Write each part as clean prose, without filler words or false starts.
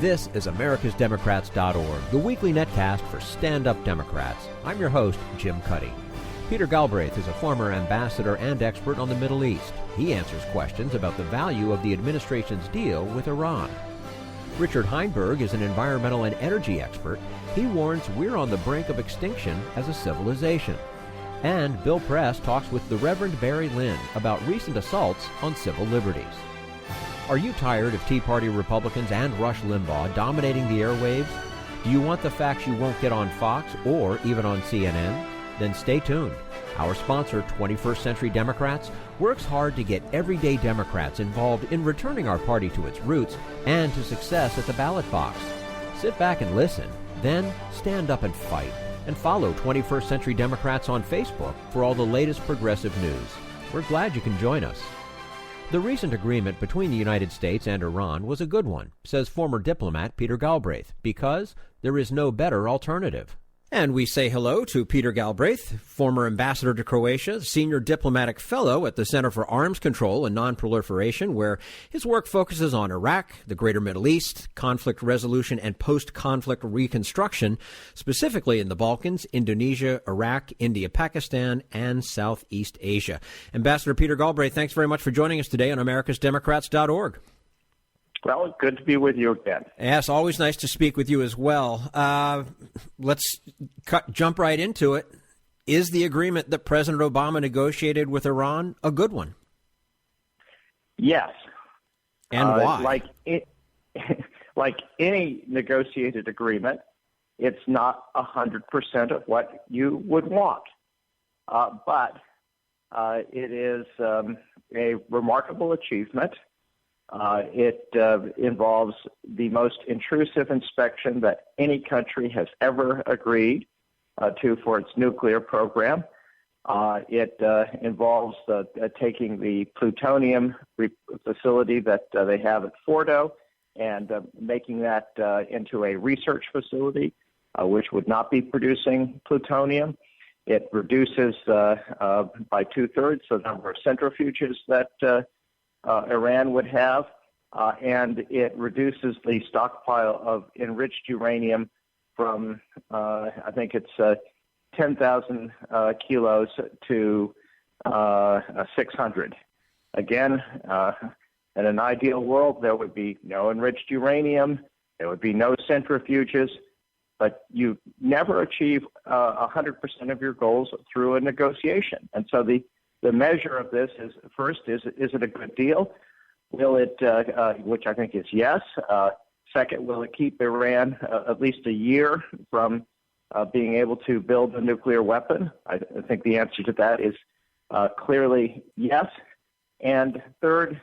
This is americasdemocrats.org, the weekly netcast for stand-up Democrats. I'm your host, Jim Cuddy. Peter Galbraith is a former ambassador and expert on the Middle East. He answers questions about the value of the administration's deal with Iran. Richard Heinberg is an environmental and energy expert. He warns we're on the brink of extinction as a civilization. And Bill Press talks with the Reverend Barry Lynn about recent assaults on civil liberties. Are you tired of Tea Party Republicans and Rush Limbaugh dominating the airwaves? Do you want the facts you won't get on Fox or even on CNN? Then stay tuned. Our sponsor, 21st Century Democrats, works hard to get everyday Democrats involved in returning our party to its roots and to success at the ballot box. Sit back and listen, then stand up and fight. And follow 21st Century Democrats on Facebook for all the latest progressive news. We're glad you can join us. The recent agreement between the United States and Iran was a good one, says former diplomat Peter Galbraith, because there is no better alternative. And we say hello to Peter Galbraith, former ambassador to Croatia, senior diplomatic fellow at the Center for Arms Control and Nonproliferation, where his work focuses on Iraq, the Greater Middle East, conflict resolution, and post-conflict reconstruction, specifically in the Balkans, Indonesia, Iraq, India, Pakistan, and Southeast Asia. Ambassador Peter Galbraith, thanks very much for joining us today on americasdemocrats.org. Well, good to be with you again. Yes, always nice to speak with you as well. Let's jump right into it. Is the agreement that President Obama negotiated with Iran a good one? Yes. And why? Like any negotiated agreement, it's not 100% of what you would want. But it is a remarkable achievement. It involves the most intrusive inspection that any country has ever agreed to for its nuclear program. It involves taking the plutonium facility that they have at Fordo and making that into a research facility, which would not be producing plutonium. It reduces by two-thirds the number of centrifuges that Iran would have, and it reduces the stockpile of enriched uranium from, I think it's 10,000 kilos to 600. Again, in an ideal world, there would be no enriched uranium, there would be no centrifuges, but you never achieve 100% of your goals through a negotiation. And so the measure of this is, first, is it a good deal? Will it, which I think is yes. Second, will it keep Iran at least a year from being able to build a nuclear weapon? I think the answer to that is clearly yes. And third,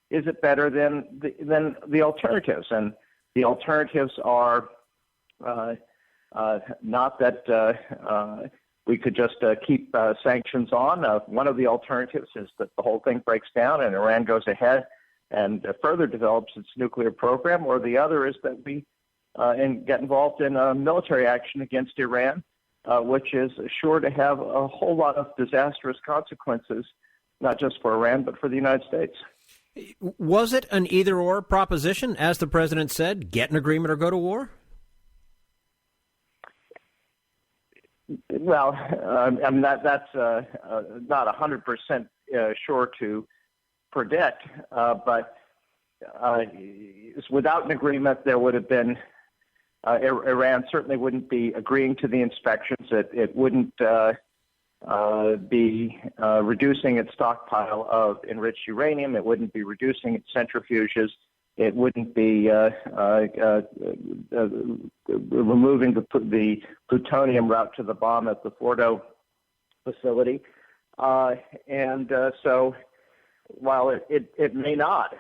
is it better than the alternatives? And the alternatives are not that we could just keep sanctions on. One of the alternatives is that the whole thing breaks down and Iran goes ahead and further develops its nuclear program, or the other is that we get involved in military action against Iran, which is sure to have a whole lot of disastrous consequences, not just for Iran, but for the United States. Was it an either-or proposition, as the president said, get an agreement or go to war? Well, I mean, that's not 100% sure to predict, but without an agreement, there would have been, Iran certainly wouldn't be agreeing to the inspections. It wouldn't be reducing its stockpile of enriched uranium. It wouldn't be reducing its centrifuges. It wouldn't be removing the plutonium route to the bomb at the Fordo facility. So while it may not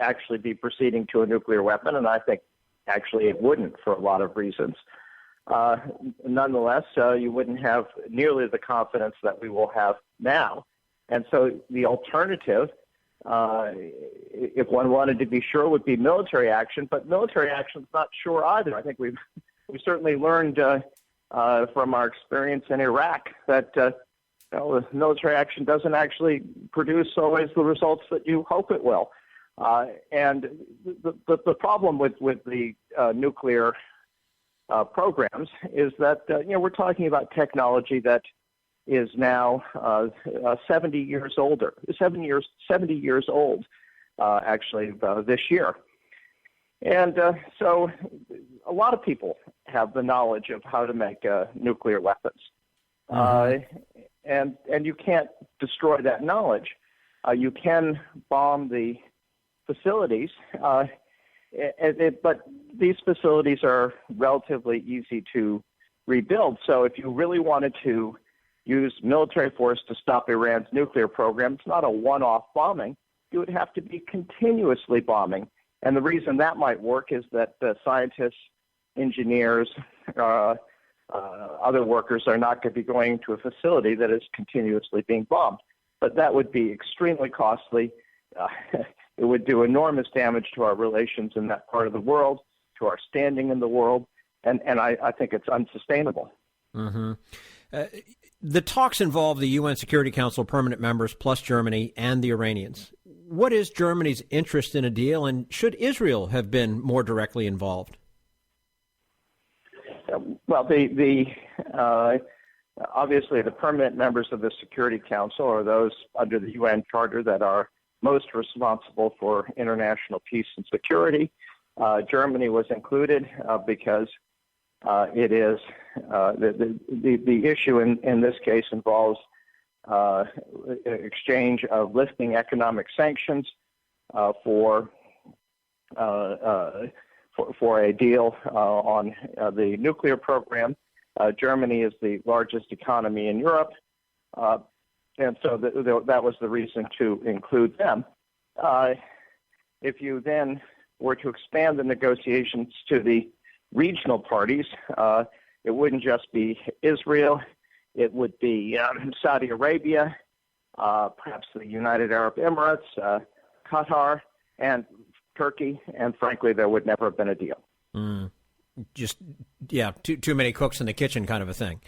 actually be proceeding to a nuclear weapon, and I think actually it wouldn't for a lot of reasons, nonetheless, you wouldn't have nearly the confidence that we will have now. And so the alternative, if one wanted to be sure, would be military action, but military action is not sure either. I think we've certainly learned from our experience in Iraq that military action doesn't actually produce always the results that you hope it will. And the problem with the nuclear programs is that we're talking about technology that is now 70 years old, actually, this year. And so a lot of people have the knowledge of how to make nuclear weapons. And you can't destroy that knowledge. You can bomb the facilities, but these facilities are relatively easy to rebuild. So if you really wanted to use military force to stop Iran's nuclear program, it's not a one-off bombing. You would have to be continuously bombing. And the reason that might work is that scientists, engineers, other workers are not going to be going to a facility that is continuously being bombed. But that would be extremely costly. It would do enormous damage to our relations in that part of the world, to our standing in the world, and I think it's unsustainable. The talks involve the UN Security Council permanent members plus Germany and the Iranians. What is Germany's interest in a deal, and should Israel have been more directly involved? Well, obviously the permanent members of the Security Council are those under the UN Charter that are most responsible for international peace and security. Germany was included because it is the issue in this case involves exchange of lifting economic sanctions for a deal on the nuclear program. Germany is the largest economy in Europe, and so that was the reason to include them. If you then were to expand the negotiations to the regional parties, it wouldn't just be Israel. It would be Saudi Arabia, perhaps the United Arab Emirates, Qatar, and Turkey, and frankly, there would never have been a deal. Too many cooks in the kitchen kind of a thing.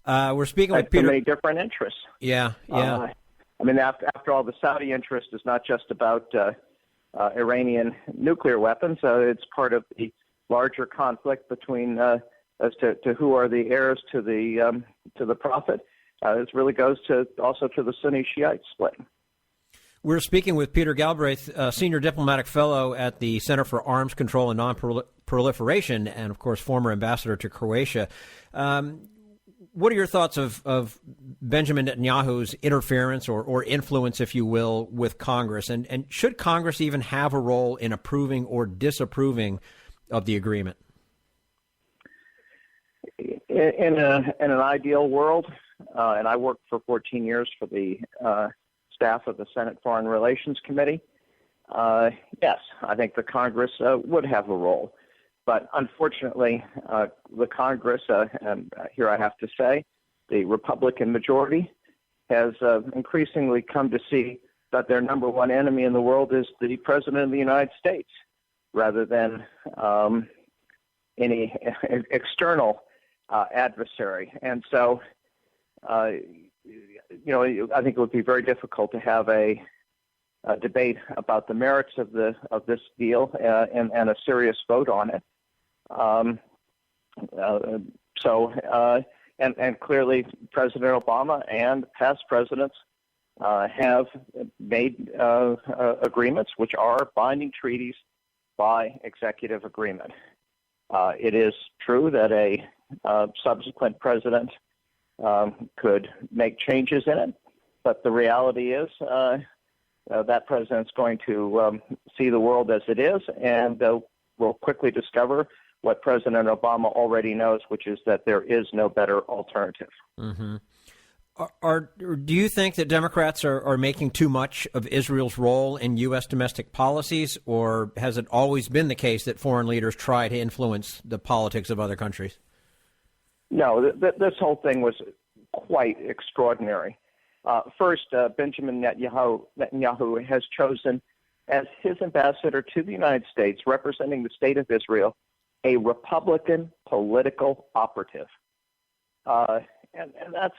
We're speaking with Peter. Too many different interests. Yeah. I mean, after all, the Saudi interest is not just about Iranian nuclear weapons. It's part of the larger conflict between as to who are the heirs to the Prophet. This really goes also to the Sunni-Shiite split. We're speaking with Peter Galbraith, Senior Diplomatic Fellow at the Center for Arms Control and Non-Proliferation, and, of course, former ambassador to Croatia. What are your thoughts of Benjamin Netanyahu's interference or influence, if you will, with Congress? And should Congress even have a role in approving or disapproving of the agreement? In an ideal world, and I worked for 14 years for the staff of the Senate Foreign Relations Committee, yes, I think the Congress would have a role. But unfortunately, the Congress, and here I have to say, the Republican majority has increasingly come to see that their number one enemy in the world is the President of the United States, rather than any external adversary. And so, I think it would be very difficult to have a debate about the merits of this deal and a serious vote on it. And clearly, President Obama and past presidents have made agreements which are binding treaties by executive agreement. It is true that a subsequent president could make changes in it, but the reality is that president's going to see the world as it is, and will quickly discover what President Obama already knows, which is that there is no better alternative. Mm-hmm. Do you think that Democrats are making too much of Israel's role in U.S. domestic policies, or has it always been the case that foreign leaders try to influence the politics of other countries? No, this whole thing was quite extraordinary. First, Benjamin Netanyahu has chosen as his ambassador to the United States, representing the state of Israel, a Republican political operative. And that's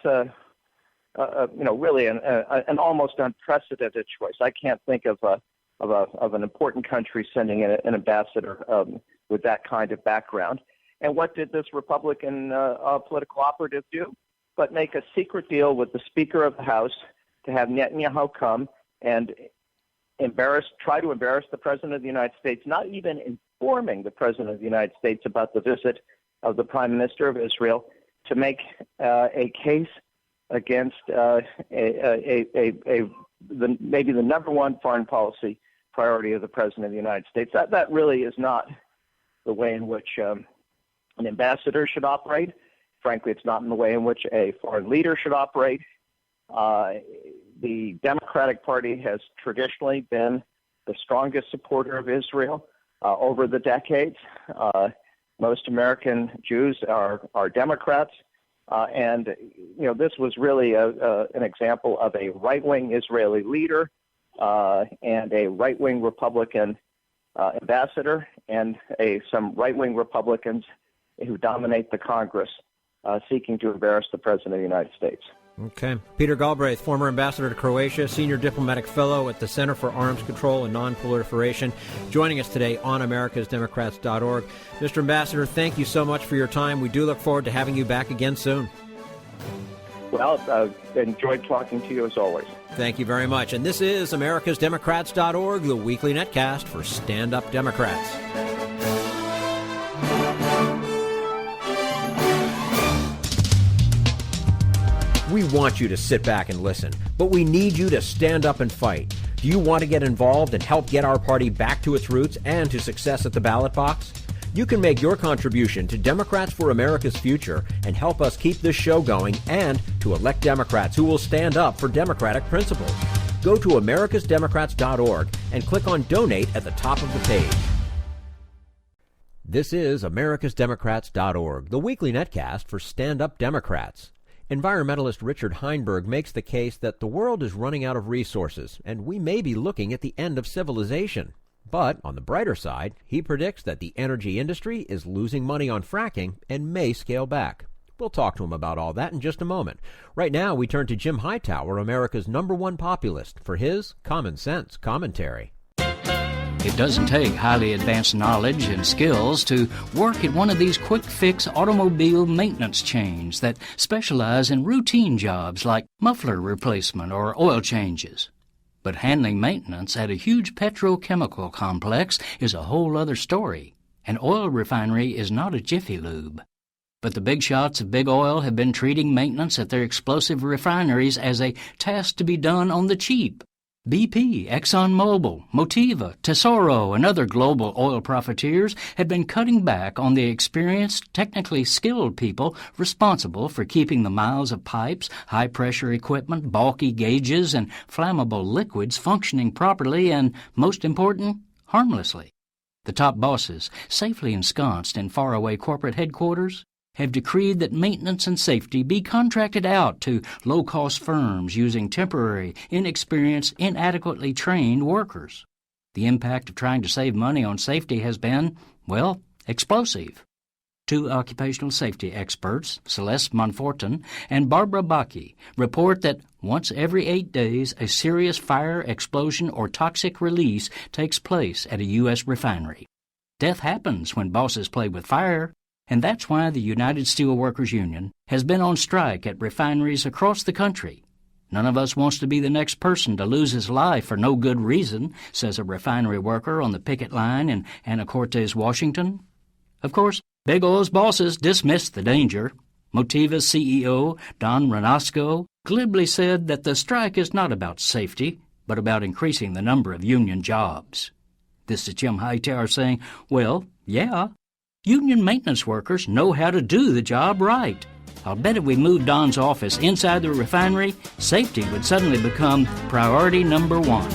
really an almost unprecedented choice. I can't think of a of an important country sending in an ambassador with that kind of background. And what did this Republican political operative do? But make a secret deal with the Speaker of the House to have Netanyahu come and try to embarrass the President of the United States, not even informing the President of the United States about the visit of the Prime Minister of Israel, to make a case against maybe the number one foreign policy priority of the President of the United States. That really is not the way in which an ambassador should operate. Frankly, it's not in the way in which a foreign leader should operate. The Democratic Party has traditionally been the strongest supporter of Israel over the decades. Most American Jews are Democrats. And this was really an example of a right-wing Israeli leader and a right-wing Republican ambassador and some right-wing Republicans who dominate the Congress seeking to embarrass the President of the United States. Okay. Peter Galbraith, former ambassador to Croatia, senior diplomatic fellow at the Center for Arms Control and Non-Proliferation, joining us today on americasdemocrats.org. Mr. Ambassador, thank you so much for your time. We do look forward to having you back again soon. Well, enjoyed talking to you as always. Thank you very much. And this is americasdemocrats.org, the weekly netcast for stand-up Democrats. We want you to sit back and listen, but we need you to stand up and fight. Do you want to get involved and help get our party back to its roots and to success at the ballot box? You can make your contribution to Democrats for America's Future and help us keep this show going and to elect Democrats who will stand up for democratic principles. Go to americasdemocrats.org and click on Donate at the top of the page. This is americasdemocrats.org, the weekly netcast for stand-up Democrats. Environmentalist Richard Heinberg makes the case that the world is running out of resources, and we may be looking at the end of civilization. But, on the brighter side, he predicts that the energy industry is losing money on fracking and may scale back. We'll talk to him about all that in just a moment. Right now, we turn to Jim Hightower, America's #1 populist, for his common sense commentary. It doesn't take highly advanced knowledge and skills to work at one of these quick-fix automobile maintenance chains that specialize in routine jobs like muffler replacement or oil changes. But handling maintenance at a huge petrochemical complex is a whole other story. An oil refinery is not a Jiffy Lube. But the big shots of big oil have been treating maintenance at their explosive refineries as a task to be done on the cheap. BP, ExxonMobil, Motiva, Tesoro, and other global oil profiteers have been cutting back on the experienced, technically skilled people responsible for keeping the miles of pipes, high-pressure equipment, bulky gauges, and flammable liquids functioning properly and, most important, harmlessly. The top bosses, safely ensconced in faraway corporate headquarters, have decreed that maintenance and safety be contracted out to low-cost firms using temporary, inexperienced, inadequately trained workers. The impact of trying to save money on safety has been, well, explosive. Two occupational safety experts, Celeste Monfortin and Barbara Bacchi, report that once every 8 days a serious fire, explosion, or toxic release takes place at a U.S. refinery. Death happens when bosses play with fire. And that's why the United Steelworkers Union has been on strike at refineries across the country. None of us wants to be the next person to lose his life for no good reason, says a refinery worker on the picket line in Anacortes, Washington. Of course, Big Oil's bosses dismissed the danger. Motiva's CEO, Don Ranasco, glibly said that the strike is not about safety, but about increasing the number of union jobs. This is Jim Hightower saying, well, yeah, union maintenance workers know how to do the job right. I'll bet if we moved Don's office inside the refinery, safety would suddenly become priority number one.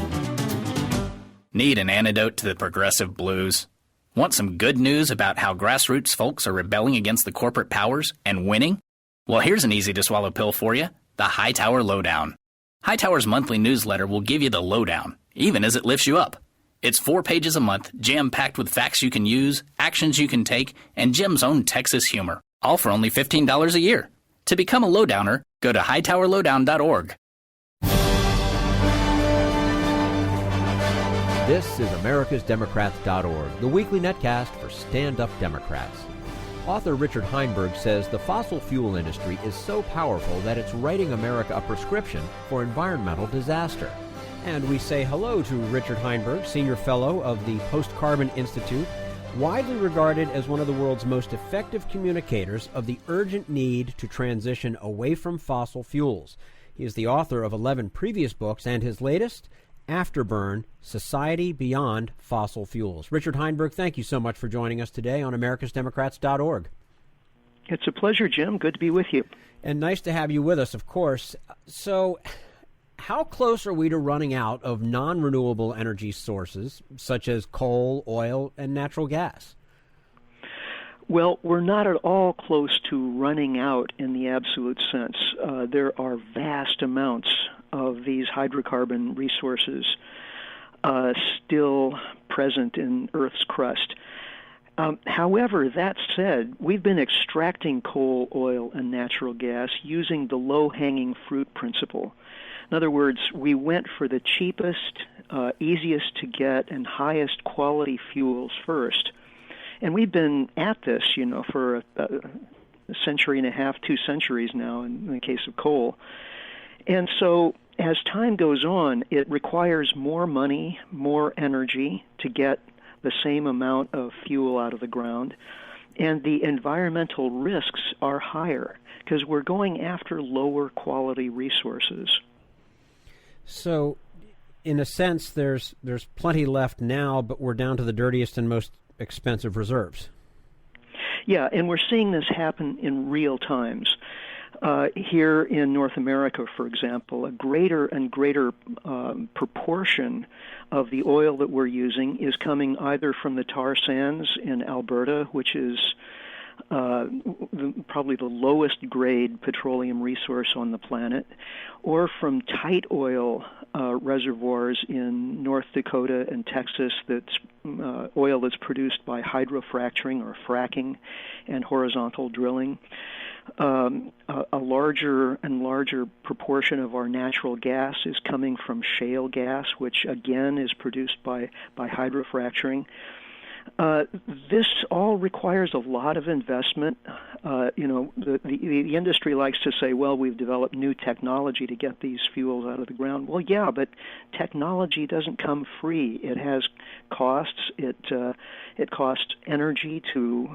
Need an antidote to the progressive blues? Want some good news about how grassroots folks are rebelling against the corporate powers and winning? Well, here's an easy-to-swallow pill for you, the Hightower Lowdown. Hightower's monthly newsletter will give you the lowdown, even as it lifts you up. It's 4 pages a month, jam-packed with facts you can use, actions you can take, and Jim's own Texas humor, all for only $15 a year. To become a lowdowner, go to hightowerlowdown.org. This is americasdemocrats.org, the weekly netcast for stand-up Democrats. Author Richard Heinberg says the fossil fuel industry is so powerful that it's writing America a prescription for environmental disaster. And we say hello to Richard Heinberg, Senior Fellow of the Post-Carbon Institute, widely regarded as one of the world's most effective communicators of the urgent need to transition away from fossil fuels. He is the author of 11 previous books, and his latest, Afterburn, Society Beyond Fossil Fuels. Richard Heinberg, thank you so much for joining us today on americasdemocrats.org. It's a pleasure, Jim. Good to be with you. And nice to have you with us, of course. So, how close are we to running out of non-renewable energy sources, such as coal, oil, and natural gas? Well, we're not at all close to running out in the absolute sense. There are vast amounts of these hydrocarbon resources still present in Earth's crust. However, that said, we've been extracting coal, oil, and natural gas using the low-hanging fruit principle. In other words, we went for the cheapest, easiest to get, and highest quality fuels first. And we've been at this, for a century and a half, 2 centuries now in the case of coal. And so as time goes on, it requires more money, more energy to get the same amount of fuel out of the ground. And the environmental risks are higher because we're going after lower quality resources. So, in a sense, there's plenty left now, but we're down to the dirtiest and most expensive reserves. Yeah, and we're seeing this happen in real times. Here in North America, for example, a greater and greater proportion of the oil that we're using is coming either from the tar sands in Alberta, which is probably the lowest grade petroleum resource on the planet, or from tight oil reservoirs in North Dakota and Texas that's oil that's produced by hydrofracturing or fracking and horizontal drilling. A larger and larger proportion of our natural gas is coming from shale gas, which again is produced by hydrofracturing. This all requires a lot of investment. The industry likes to say, well, we've developed new technology to get these fuels out of the ground. Well, yeah, but technology doesn't come free. It has costs. It costs energy to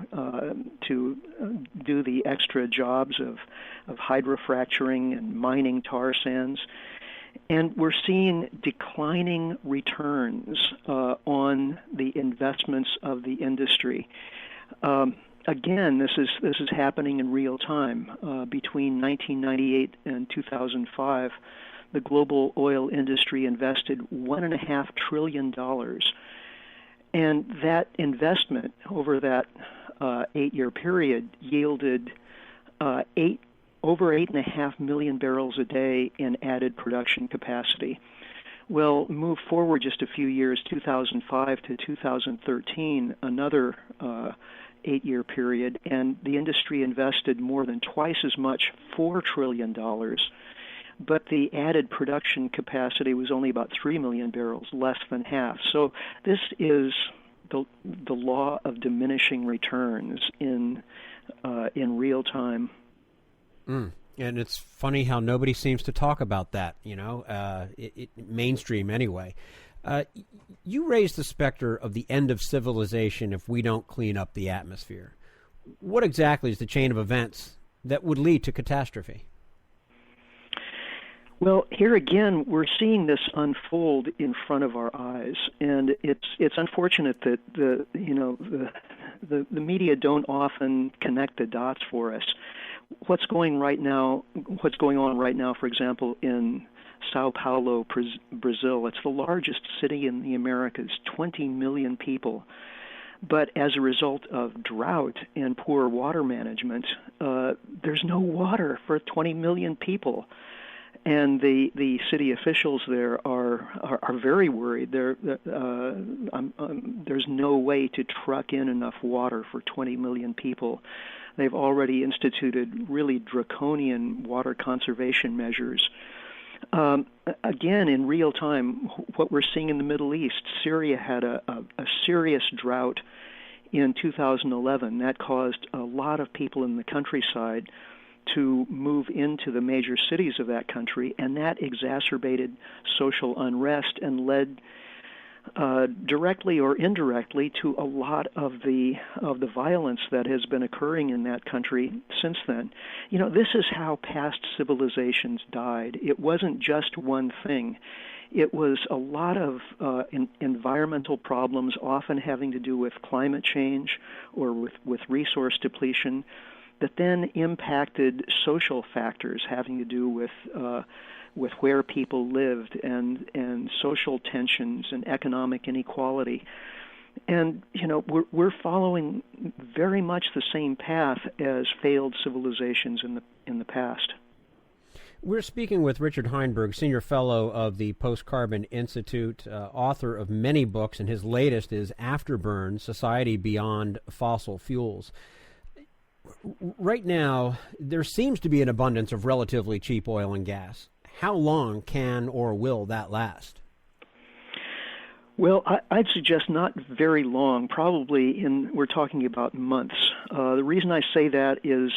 do the extra jobs of hydrofracturing and mining tar sands. And we're seeing declining returns on the investments of the industry. Again, this is happening in real time. Between 1998 and 2005, the global oil industry invested $1.5 trillion. And that investment over that 8-year period yielded over 8.5 million barrels a day in added production capacity. Well, move forward just a few years, 2005 to 2013, another 8-year period, and the industry invested more than twice as much, $4 trillion, but the added production capacity was only about 3 million barrels, less than half. So this is the law of diminishing returns in real time. And it's funny how nobody seems to talk about that, mainstream anyway. You raised the specter of the end of civilization if we don't clean up the atmosphere. What exactly is the chain of events that would lead to catastrophe? Well, here again, we're seeing this unfold in front of our eyes, and it's unfortunate that the media don't often connect the dots for us. What's going on right now, for example, in Sao Paulo, Brazil. It's the largest city in the Americas, 20 million people. But as a result of drought and poor water management, there's no water for 20 million people. And the city officials there are very worried. There's no way to truck in enough water for 20 million people. They've already instituted really draconian water conservation measures. Again, in real time, what we're seeing in the Middle East, Syria had a serious drought in 2011. That caused a lot of people in the countryside to move into the major cities of that country, and that exacerbated social unrest and led directly or indirectly to a lot of the violence that has been occurring in that country since then. This is how past civilizations died. It wasn't just one thing. It was a lot of environmental problems, often having to do with climate change or with resource depletion, that then impacted social factors having to do with where people lived and social tensions and economic inequality. And we're following very much the same path as failed civilizations in the past. We're speaking with Richard Heinberg, Senior Fellow of the Post-Carbon Institute, author of many books, and his latest is Afterburn: Society Beyond Fossil Fuels. Right now, there seems to be an abundance of relatively cheap oil and gas. How long can or will that last? Well, I'd suggest not very long. Probably we're talking about months. The reason I say that is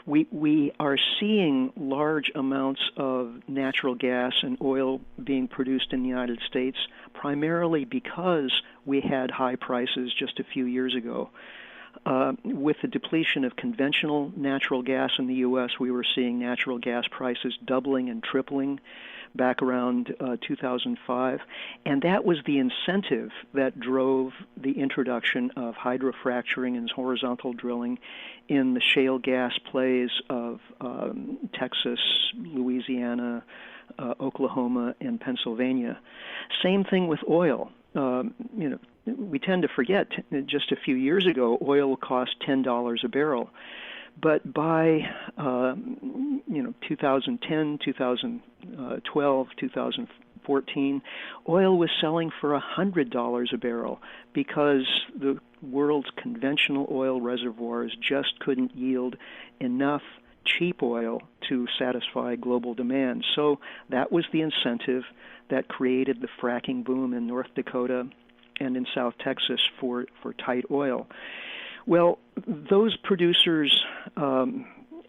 we are seeing large amounts of natural gas and oil being produced in the United States, primarily because we had high prices just a few years ago. With the depletion of conventional natural gas in the U.S., we were seeing natural gas prices doubling and tripling back around 2005. And that was the incentive that drove the introduction of hydrofracturing and horizontal drilling in the shale gas plays of Texas, Louisiana, Oklahoma, and Pennsylvania. Same thing with oil. We tend to forget just a few years ago, oil cost $10 a barrel. But by 2010, 2012, 2014, oil was selling for $100 a barrel because the world's conventional oil reservoirs just couldn't yield enough cheap oil to satisfy global demand. So that was the incentive that created the fracking boom in North Dakota and in South Texas for tight oil. Well, those producers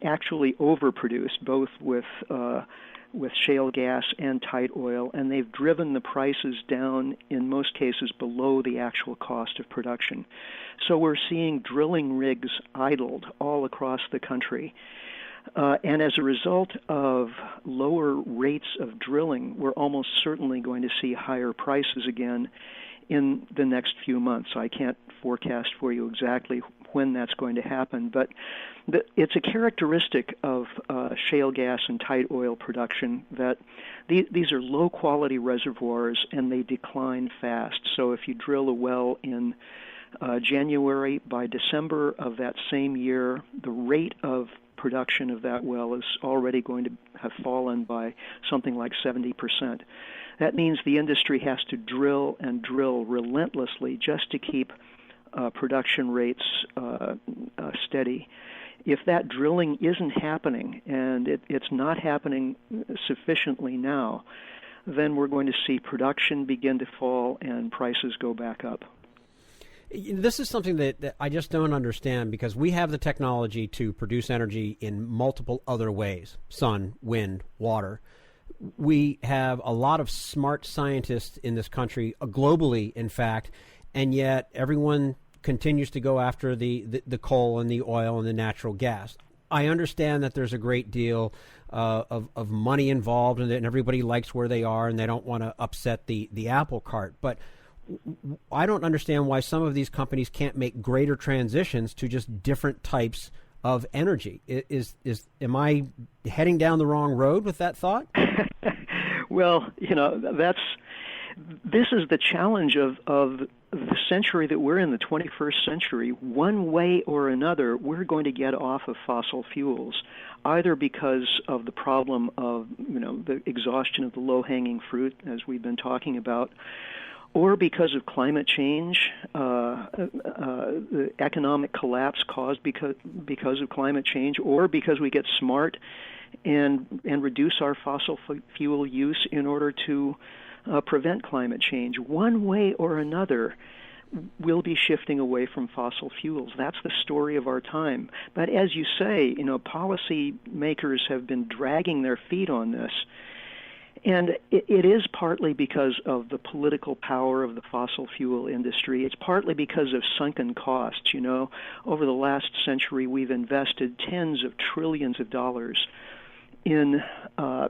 actually overproduced, both with shale gas and tight oil, and they've driven the prices down, in most cases, below the actual cost of production. So we're seeing drilling rigs idled all across the country. And as a result of lower rates of drilling, we're almost certainly going to see higher prices again in the next few months. I can't forecast for you exactly when that's going to happen, but it's a characteristic of shale gas and tight oil production that these are low-quality reservoirs and they decline fast. So if you drill a well in January, by December of that same year, the rate of production of that well is already going to have fallen by something like 70%. That means the industry has to drill and drill relentlessly just to keep production rates steady. If that drilling isn't happening, and it's not happening sufficiently now, then we're going to see production begin to fall and prices go back up. This is something that I just don't understand, because we have the technology to produce energy in multiple other ways: sun, wind, water. We have a lot of smart scientists in this country, globally, in fact, and yet everyone continues to go after the coal and the oil and the natural gas. I understand that there's a great deal of money involved, and everybody likes where they are and they don't want to upset the apple cart. But I don't understand why some of these companies can't make greater transitions to just different types of energy. Am I heading down the wrong road with that thought? Well, this is the challenge of the century that we're in, the 21st century. One way or another, we're going to get off of fossil fuels, either because of the problem of the exhaustion of the low-hanging fruit, as we've been talking about, or because of climate change, the economic collapse caused because of climate change, or because we get smart and reduce our fossil fuel use in order to prevent climate change. One way or another, we'll be shifting away from fossil fuels. That's the story of our time. But as you say, policy makers have been dragging their feet on this. And it is partly because of the political power of the fossil fuel industry. It's partly because of sunken costs. Over the last century, we've invested tens of trillions of dollars in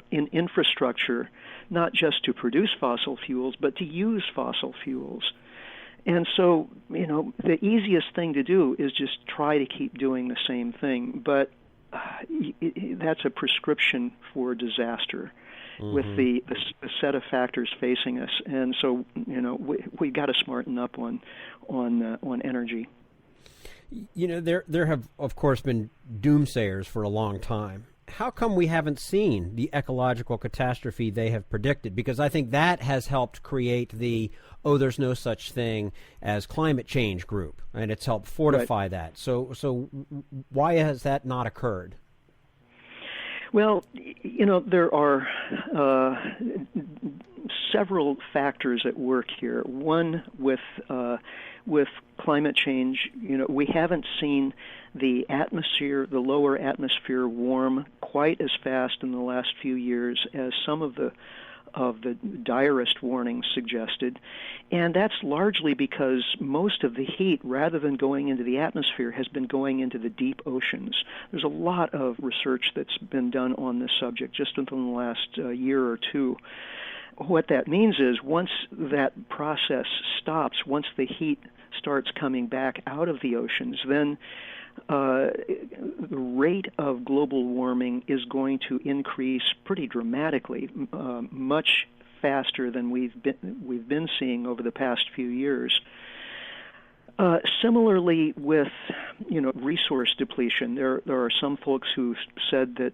infrastructure, not just to produce fossil fuels, but to use fossil fuels. And so, the easiest thing to do is just try to keep doing the same thing. But that's a prescription for disaster. Mm-hmm. With the set of factors facing us, and so we got to smarten up on energy. There have of course been doomsayers for a long time. How come we haven't seen the ecological catastrophe they have predicted? Because I think that has helped create there's no such thing as climate change group, and it's helped fortify that. So why has that not occurred? Well, there are several factors at work here. One, with climate change, we haven't seen the lower atmosphere warm quite as fast in the last few years as some of the direst warnings suggested, and that's largely because most of the heat, rather than going into the atmosphere, has been going into the deep oceans. There's a lot of research that's been done on this subject just within the last year or two. What that means is once that process stops, once the heat starts coming back out of the oceans, then the rate of global warming is going to increase pretty dramatically, much faster than we've been seeing over the past few years. Similarly, with resource depletion, there are some folks who said that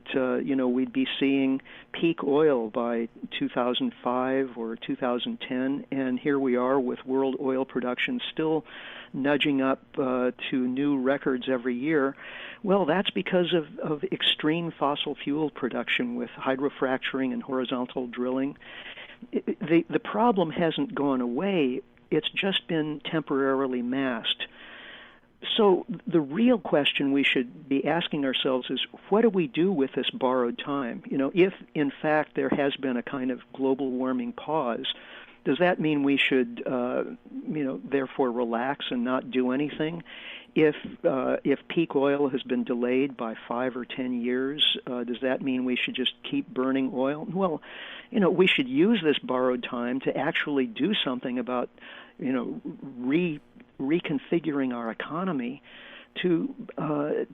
we'd be seeing peak oil by 2005 or 2010, and here we are with world oil production still nudging up to new records every year. Well, that's because of extreme fossil fuel production with hydrofracturing and horizontal drilling. The problem hasn't gone away. It's just been temporarily masked. So the real question we should be asking ourselves is, what do we do with this borrowed time? If in fact there has been a kind of global warming pause, does that mean we should, therefore relax and not do anything? If peak oil has been delayed by 5 or 10 years, does that mean we should just keep burning oil? Well, we should use this borrowed time to actually do something about, reconfiguring our economy to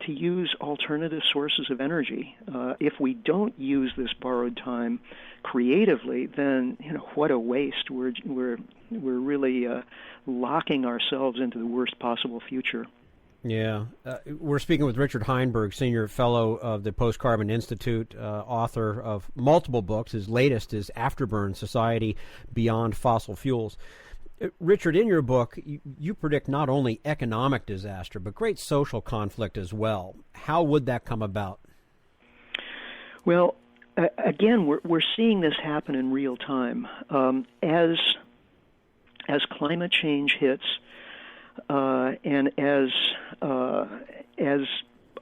use alternative sources of energy. If we don't use this borrowed time creatively, then what a waste. We're really locking ourselves into the worst possible future. Yeah. We're speaking with Richard Heinberg, Senior Fellow of the Post-Carbon Institute, author of multiple books. His latest is Afterburn: Society Beyond Fossil Fuels. Richard, in your book, you predict not only economic disaster, but great social conflict as well. How would that come about? Well, again, we're seeing this happen in real time. As climate change hits, and as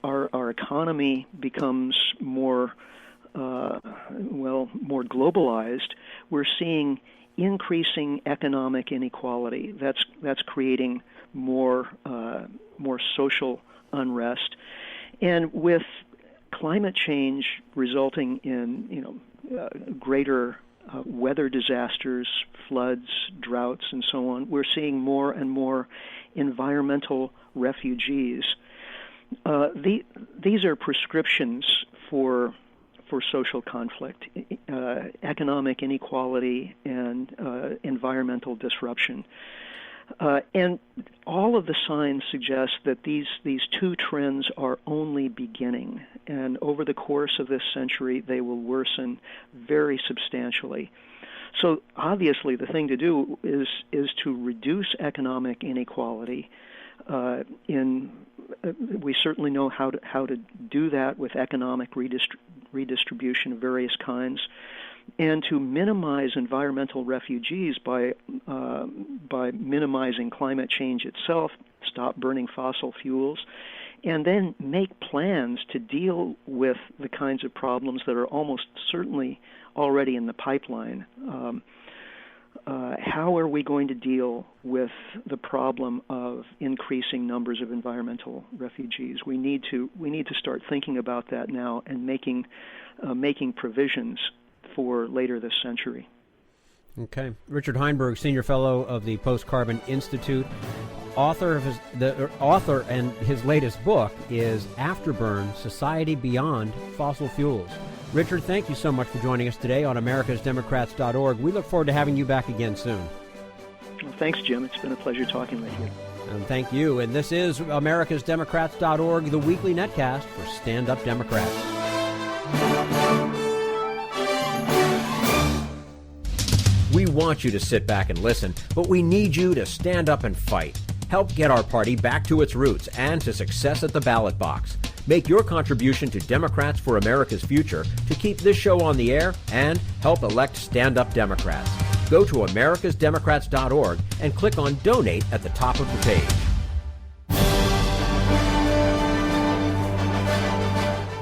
our economy becomes more globalized, we're seeing increasing economic inequality. That's creating more social unrest, and with climate change resulting in greater weather disasters, floods, droughts, and so on, we're seeing more and more environmental refugees. These are prescriptions for social conflict, economic inequality, and environmental disruption. And all of the signs suggest that these two trends are only beginning, and over the course of this century, they will worsen very substantially. So obviously the thing to do is to reduce economic inequality. We certainly know how to do that with economic redistribution of various kinds, and to minimize environmental refugees by minimizing climate change itself, stop burning fossil fuels, and then make plans to deal with the kinds of problems that are almost certainly already in the pipeline. How are we going to deal with the problem of increasing numbers of environmental refugees? We need to start thinking about that now and making provisions for later this century. Okay. Richard Heinberg, Senior Fellow of the Post-Carbon Institute. Author and his latest book is Afterburn: Society Beyond Fossil Fuels. Richard, thank you so much for joining us today on americasdemocrats.org. We look forward to having you back again soon. Well, thanks, Jim. It's been a pleasure talking with you. And thank you. And this is americasdemocrats.org, the weekly netcast for Stand Up Democrats. We want you to sit back and listen, but we need you to stand up and fight. Help get our party back to its roots and to success at the ballot box. Make your contribution to Democrats for America's Future to keep this show on the air and help elect stand-up Democrats. Go to americasdemocrats.org and click on Donate at the top of the page.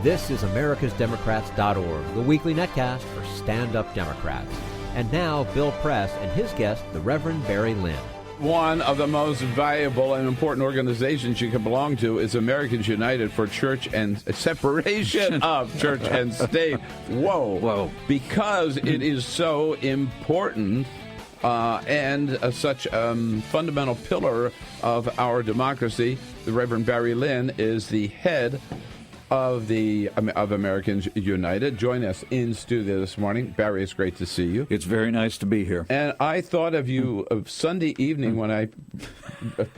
This is americasdemocrats.org, the weekly netcast for stand-up Democrats. And now, Bill Press and his guest, the Reverend Barry Lynn. One of the most valuable and important organizations you can belong to is Americans United for Church and Separation of Church and State. Whoa. Because it is so important and such a fundamental pillar of our democracy. The Reverend Barry Lynn is the head of Americans United. Join us in studio this morning. Barry, it's great to see you. It's very nice to be here. And I thought of you Sunday evening when I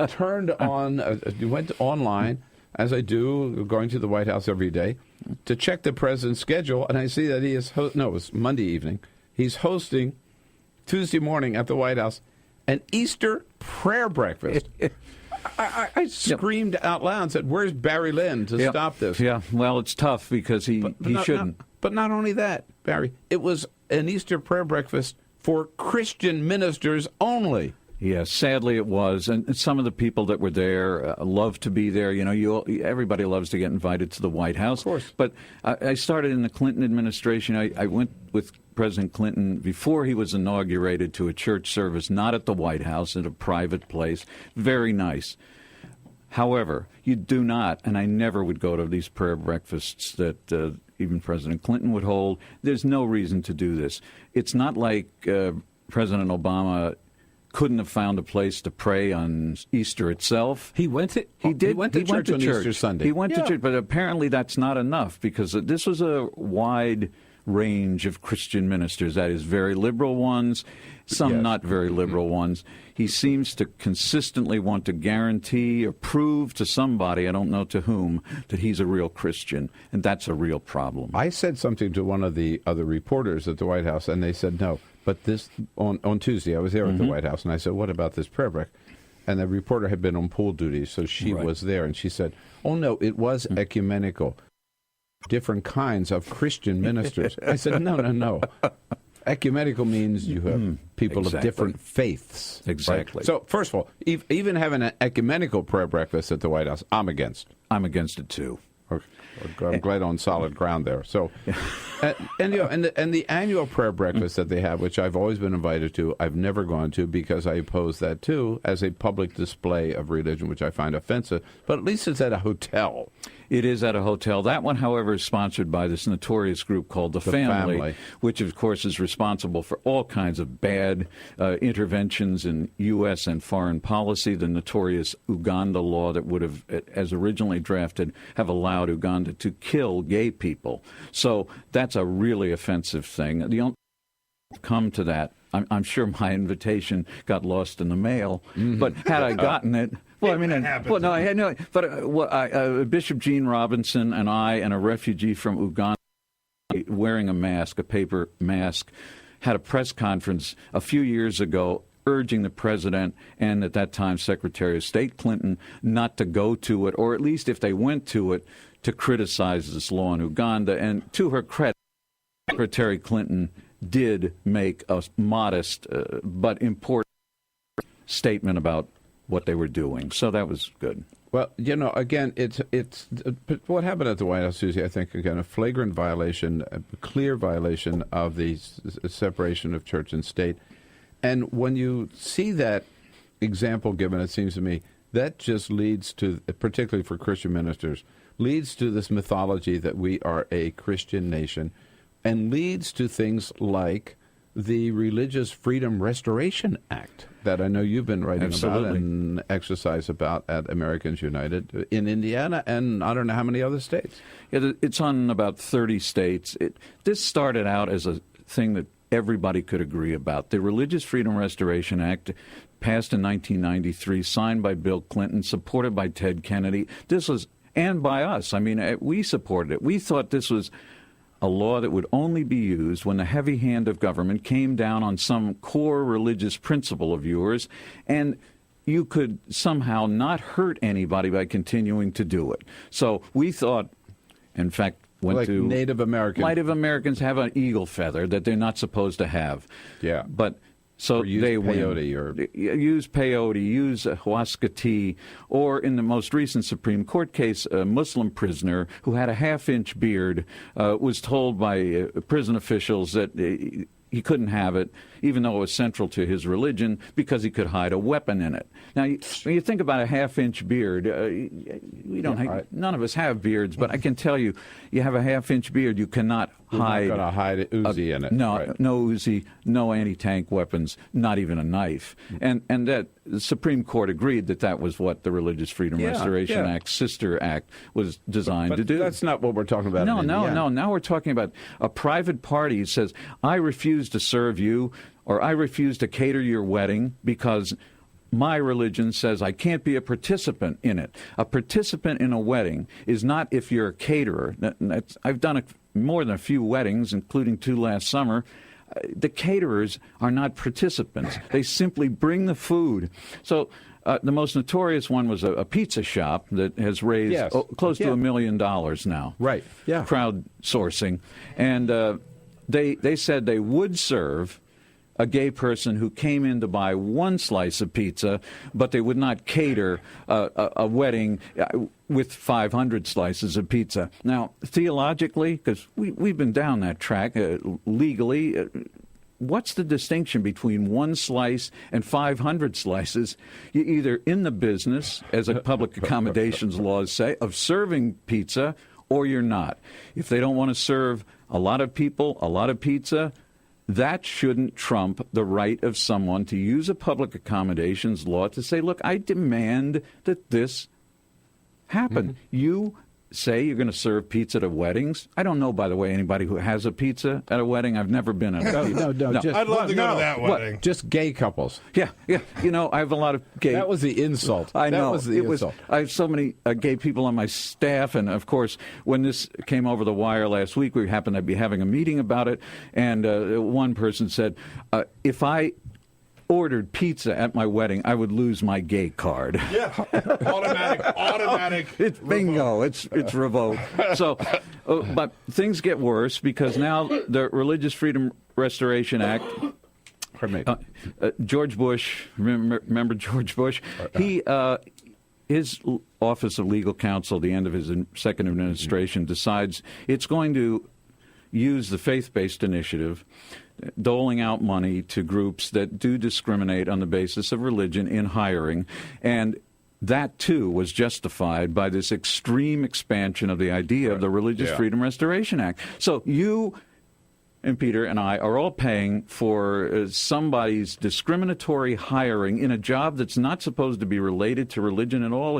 turned on, went online, as I do, going to the White House every day, to check the president's schedule, and I see that he is, it was Monday evening, he's hosting Tuesday morning at the White House an Easter prayer breakfast. I screamed out loud and said, "Where's Barry Lynn to stop this?" Yeah, well, it's tough because he shouldn't. But not only that, Barry, it was an Easter prayer breakfast for Christian ministers only. Yes, sadly it was. And some of the people that were there loved to be there. You know, everybody loves to get invited to the White House. Of course. But I started in the Clinton administration. I went with President Clinton before he was inaugurated to a church service, not at the White House, at a private place. Very nice. However, you do not, and I never would go to these prayer breakfasts that even President Clinton would hold. There's no reason to do this. It's not like President Obama couldn't have found a place to pray on Easter itself. He went to church on Easter Sunday. He went to church, but apparently that's not enough because this was a wide range of Christian ministers, that is, very liberal ones, some not very liberal ones. He seems to consistently want to guarantee or prove to somebody, I don't know to whom, that he's a real Christian, and that's a real problem. I said something to one of the other reporters at the White House, and they said no. But this on Tuesday, I was there at the White House, and I said, "What about this prayer break?" And the reporter had been on pool duty, so she was there, and she said, "Oh no, it was ecumenical, different kinds of Christian ministers." I said, "No. Ecumenical means you have people of different faiths." Exactly. Right? So first of all, even having an ecumenical prayer breakfast at the White House, I'm against. I'm against it too. I'm glad on solid ground there. So, and the annual prayer breakfast that they have, which I've always been invited to, I've never gone to because I oppose that too as a public display of religion, which I find offensive. But at least it's at a hotel. It is at a hotel. That one, however, is sponsored by this notorious group called the Family, which, of course, is responsible for all kinds of bad interventions in U.S. and foreign policy. The notorious Uganda law that would have, as originally drafted, have allowed Uganda to kill gay people. So that's a really offensive thing. The only come to that. I'm sure my invitation got lost in the mail, but had I gotten it... Well, I mean, I had no. But Bishop Gene Robinson and I and a refugee from Uganda wearing a mask, a paper mask, had a press conference a few years ago urging the president and at that time Secretary of State Clinton not to go to it, or at least if they went to it, to criticize this law in Uganda. And to her credit, Secretary Clinton did make a modest but important statement about what they were doing. So that was good. Well, again, it's what happened at the White House, Susie, I think, again, a flagrant violation, a clear violation of the separation of church and state. And when you see that example given, it seems to me, that just leads to, particularly for Christian ministers, leads to this mythology that we are a Christian nation, and leads to things like the Religious Freedom Restoration Act that I know you've been writing about and exercise about at Americans United in Indiana and I don't know how many other states. Yeah, it's on about 30 states. This started out as a thing that everybody could agree about. The Religious Freedom Restoration Act, passed in 1993, signed by Bill Clinton, supported by Ted Kennedy. This was, and by us. I mean, we supported it. We thought this was a law that would only be used when the heavy hand of government came down on some core religious principle of yours, and you could somehow not hurt anybody by continuing to do it. So we thought, in fact, Native Americans. Native Americans have an eagle feather that they're not supposed to have. Yeah. But so they use peyote, use huasca tea, or in the most recent Supreme Court case, a Muslim prisoner who had a half-inch beard was told by prison officials that he couldn't have it, even though it was central to his religion, because he could hide a weapon in it. Now, when you think about a half-inch beard, none of us have beards, but I can tell you, you have a half-inch beard, you cannot hide. You're not going to hide Uzi in it. No, right. No Uzi, no anti-tank weapons, not even a knife. And that the Supreme Court agreed that was what the Religious Freedom Restoration Act, sister act, was designed to do. That's not what we're talking about. No. Now we're talking about a private party who says, I refuse to serve you, or I refuse to cater your wedding because my religion says I can't be a participant in it. A participant in a wedding is not if you're a caterer. I've done more than a few weddings, including 2 last summer. The caterers are not participants. They simply bring the food. So the most notorious one was a pizza shop that has raised close to $1 million now. Right. Yeah. Crowdsourcing. And they said they would serve a gay person who came in to buy one slice of pizza, but they would not cater a wedding with 500 slices of pizza. Now, theologically, because we've been down that track, legally, what's the distinction between one slice and 500 slices? You're either in the business, as a public accommodations laws say, of serving pizza, or you're not. If they don't want to serve a lot of people a lot of pizza, that shouldn't trump the right of someone to use a public accommodations law to say, look, I demand that this happen. Mm-hmm. You say you're going to serve pizza at weddings. I don't know, by the way, anybody who has a pizza at a wedding. I've never been at a pizza. No. I'd love to go to that wedding. Just gay couples. Yeah. I have a lot of gay... That was the insult. I know. That was the insult. I have so many gay people on my staff, and, of course, when this came over the wire last week, we happened to be having a meeting about it, and one person said, if I ordered pizza at my wedding, I would lose my gay card. Yeah, automatic. It's bingo. It's revoked. So, but things get worse because now the Religious Freedom Restoration Act. George Bush, remember George Bush? His Office of Legal Counsel, the end of his second administration, decides it's going to use the faith-based initiative, doling out money to groups that do discriminate on the basis of religion in hiring. And that, too, was justified by this extreme expansion of the idea of the Religious Freedom Restoration Act. So you and Peter and I are all paying for somebody's discriminatory hiring in a job that's not supposed to be related to religion at all.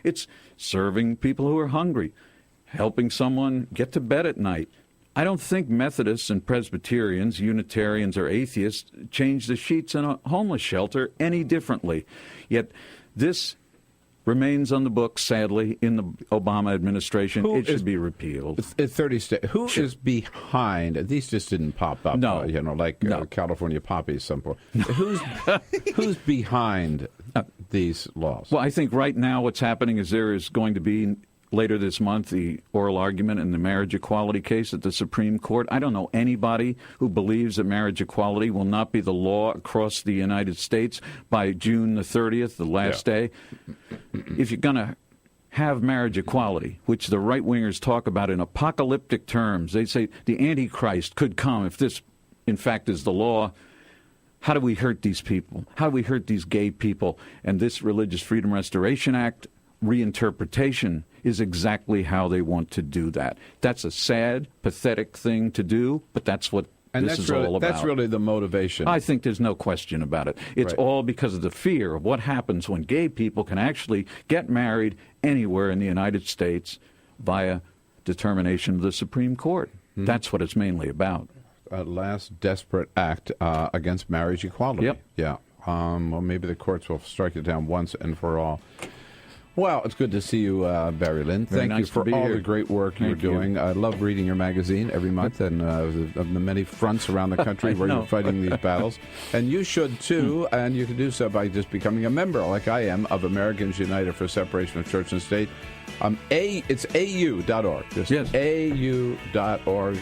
It's serving people who are hungry, helping someone get to bed at night. I don't think Methodists and Presbyterians, Unitarians or atheists change the sheets in a homeless shelter any differently. Yet this remains on the books, sadly, in the Obama administration. It should be repealed. 30 states. Who is behind? These just didn't pop up. No. California poppies. Some point. Who's behind these laws? Well, I think right now what's happening is there is going to be later this month the oral argument in the marriage equality case at the Supreme Court. I don't know anybody who believes that marriage equality will not be the law across the United States by June the 30th, the last day. If you're going to have marriage equality, which the right-wingers talk about in apocalyptic terms, they say the Antichrist could come if this, in fact, is the law. How do we hurt these people? How do we hurt these gay people? And this Religious Freedom Restoration Act reinterpretation is exactly how they want to do that. That's a sad, pathetic thing to do, but that's what this is all about. That's really the motivation. I think there's no question about it. It's all because of the fear of what happens when gay people can actually get married anywhere in the United States via determination of the Supreme Court. Mm-hmm. That's what it's mainly about. A last desperate act against marriage equality. Yep. Yeah. Well, maybe the courts will strike it down once and for all. Well, it's good to see you, Barry Lynn. Thank you for all the great work you're doing. I love reading your magazine every month and of the many fronts around the country where you're fighting these battles. And you should, too, and you can do so by just becoming a member, like I am, of Americans United for Separation of Church and State. It's au.org. Just au.org.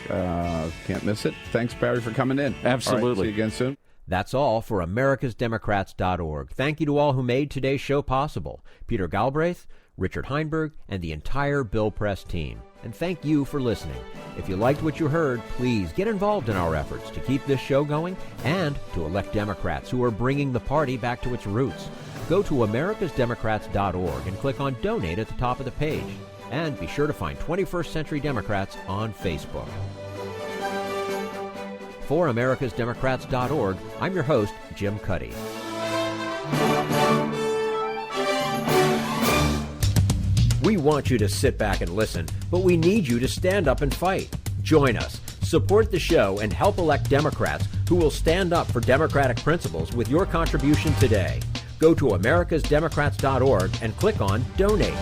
Can't miss it. Thanks, Barry, for coming in. Absolutely. All right, see you again soon. That's all for americasdemocrats.org. Thank you to all who made today's show possible. Peter Galbraith, Richard Heinberg, and the entire Bill Press team. And thank you for listening. If you liked what you heard, please get involved in our efforts to keep this show going and to elect Democrats who are bringing the party back to its roots. Go to americasdemocrats.org and click on Donate at the top of the page. And be sure to find 21st Century Democrats on Facebook. For americasdemocrats.org, I'm your host, Jim Cuddy. We want you to sit back and listen, but we need you to stand up and fight. Join us, support the show, and help elect Democrats who will stand up for democratic principles with your contribution today. Go to americasdemocrats.org and click on Donate.